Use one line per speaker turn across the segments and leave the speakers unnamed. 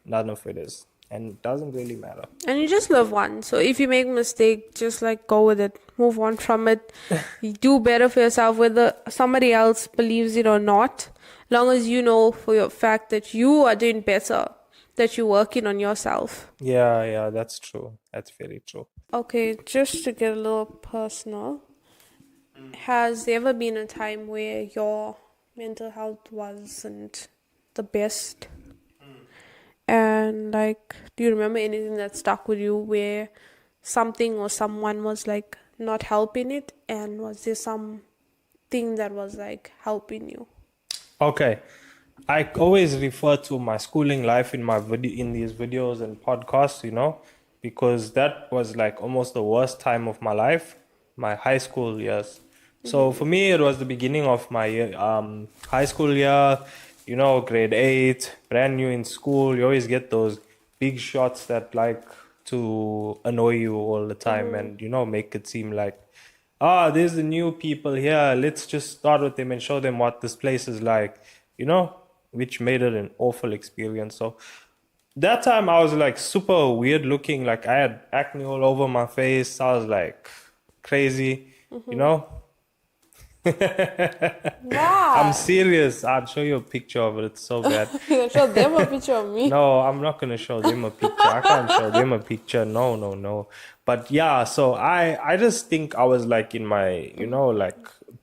None of it is. And it doesn't really matter.
And you just live once. So if you make a mistake, just like go with it. Move on from it. You do better for yourself, whether somebody else believes it or not. Long as you know for your fact that you are doing better, that you're working on yourself.
Yeah, that's true. That's very true.
Okay, just to get a little personal, has there ever been a time where your mental health wasn't the best? And like, do you remember anything that stuck with you where something or someone was like not helping it? And was there something that was like helping you?
Okay. I always refer to my schooling life in these videos and podcasts, because that was like almost the worst time of my life, my high school years. So for me, it was the beginning of my high school year, grade 8, brand new in school. You always get those big shots that like to annoy you all the time and, make it seem like, there's the new people here. Let's just start with them and show them what this place is like, which made it an awful experience. So that time I was like super weird looking. Like I had acne all over my face. I was like crazy,
Wow.
I'm serious. I'll show you a picture of it. It's so bad.
You show them a picture of me.
No, I'm not going to show them a picture. I can't show them a picture. No. But yeah, so I just think I was like in my, like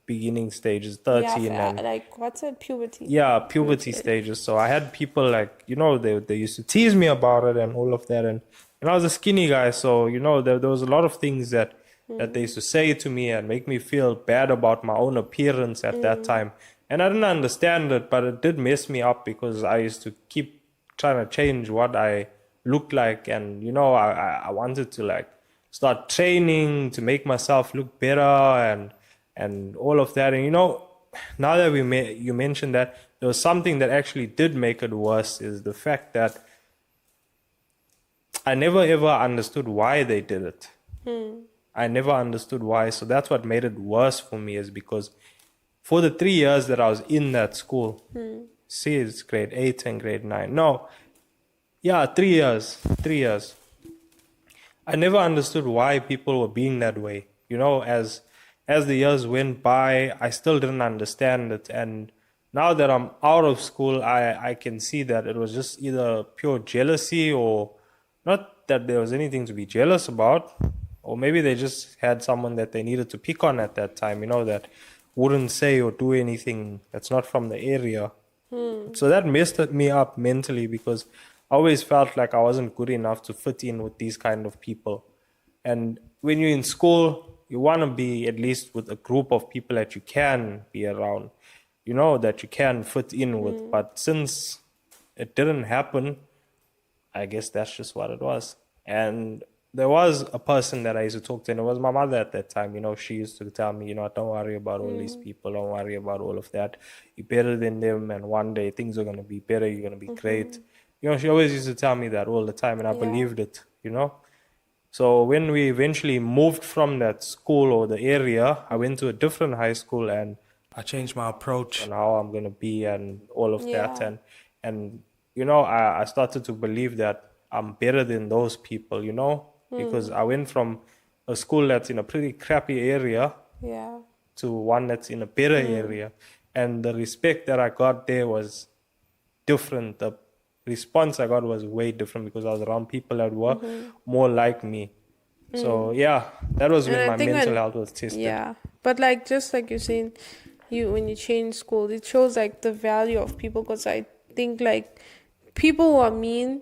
beginning stages, 13.
Yeah,
and
like what's it? Puberty.
yeah, puberty stages. So I had people like, they used to tease me about it and all of that. And I was a skinny guy. So, there was a lot of things that they used to say to me and make me feel bad about my own appearance at that time. And I didn't understand it, but it did mess me up because I used to keep trying to change what I looked like. And, I wanted to like start training to make myself look better and all of that. And, now that you mentioned that, there was something that actually did make it worse is the fact that I never ever understood why they did it. I never understood why. So that's what made it worse for me, is because for the 3 years that I was in that school, see, it's grade 8 and grade 9. No, yeah, 3 years. 3 years. I never understood why people were being that way. As the years went by, I still didn't understand it. And now that I'm out of school, I can see that it was just either pure jealousy, or not that there was anything to be jealous about. Or maybe they just had someone that they needed to pick on at that time, that wouldn't say or do anything that's not from the area. So that messed me up mentally, because I always felt like I wasn't good enough to fit in with these kind of people. And when you're in school, you want to be at least with a group of people that you can be around, that you can fit in with. But since it didn't happen, I guess that's just what it was. And there was a person that I used to talk to, and it was my mother at that time. She used to tell me, don't worry about all these people. Don't worry about all of that. You're better than them, and one day things are going to be better. You're going to be great. She always used to tell me that all the time, and I believed it, So when we eventually moved from that school or the area, I went to a different high school, and I changed my approach on how I'm going to be and all of that. And I started to believe that I'm better than those people, because I went from a school that's in a pretty crappy area to one that's in a better area. And the respect that I got there was different. The response I got was way different, because I was around people that were more like me. So yeah, that was when my mental health was tested.
Yeah, but like, just like you're saying, when you change schools, it shows like the value of people. Because I think like people who are mean,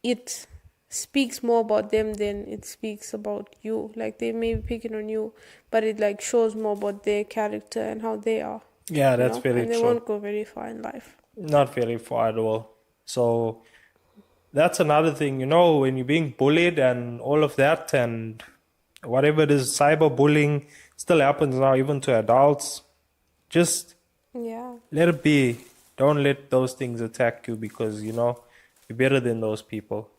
it speaks more about them than it speaks about you. Like they may be picking on you, but it like shows more about their character and how they are.
Yeah, that's very true.
And they won't go very far in life.
Not very far at all. So that's another thing, when you're being bullied and all of that, and whatever it is, cyberbullying still happens now, even to adults. Just let it be. Don't let those things attack you, because, you're better than those people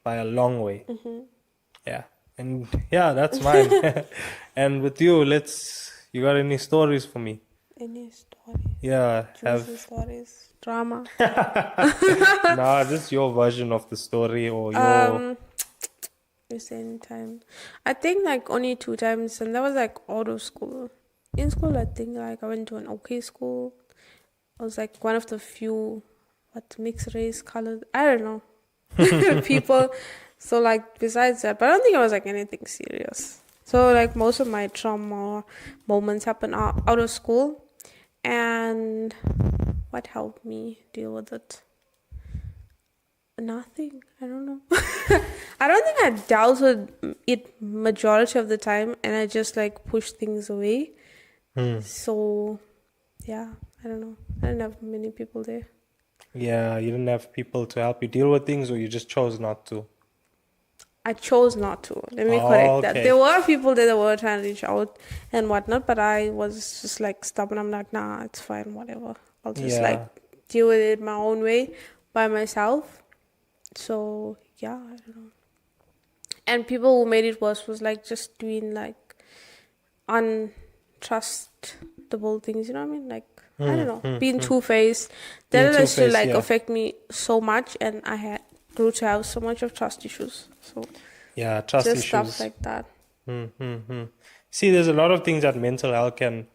by a long way. Yeah. And yeah, that's mine. And with you, you got any stories for me?
Any stories?
Yeah.
Juicy stories. Drama.
Nah, just your version of the story or your.
The same time. I think like only 2 times, and that was like out of school. In school, I think like I went to an okay school. I was like one of the few, mixed race, colored, I don't know, people. So like besides that, but I don't think it was like anything serious. So like most of my trauma moments happen out of school, and what helped me deal with it? Nothing. I don't know. I don't think I dealt with it majority of the time, and I just like push things away. So, yeah, I don't know. I didn't have many people there.
Yeah, you didn't have people to help you deal with things, or you just chose not to.
I chose not to. Let me correct that.
Okay.
There were people there that were trying to reach out and whatnot, but I was just like stubborn. I'm like, nah, it's fine, whatever. I'll just like deal with it my own way by myself. So yeah, I don't know. And people who made it worse was like just doing like untrustable things, you know what I mean? Like I don't know, being two-faced. That used to like affect me so much, and I grew to have so much of trust issues. So
yeah, trust
just
issues.
Stuff like that.
See, there's a lot of things that mental health can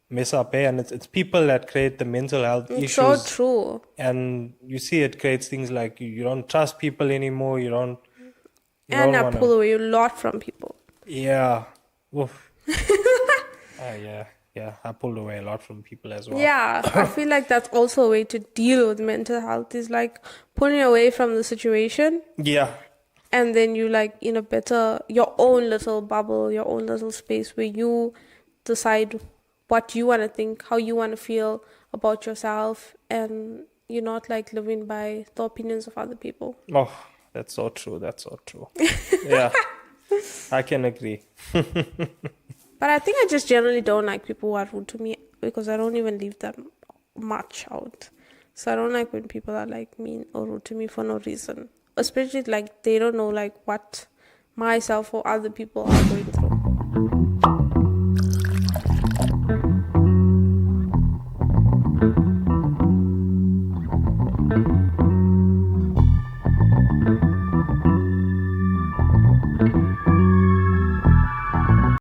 mess up, and it's people that create the mental health issues.
So true.
And you see, it creates things like you don't trust people anymore. You don't.
And I pull away a lot from people.
Yeah. Oof. Yeah. I pulled away a lot from people as well.
Yeah, I feel like that's also a way to deal with mental health, is like pulling away from the situation.
Yeah.
And then you like in a better, your own little bubble, your own little space where you decide what you want to think, how you want to feel about yourself, and you're not like living by the opinions of other people.
Oh, that's so true. Yeah, I can agree.
But I think I just generally don't like people who are rude to me, because I don't even leave that much out. So I don't like when people are like mean or rude to me for no reason. Especially like they don't know like what myself or other people are going through.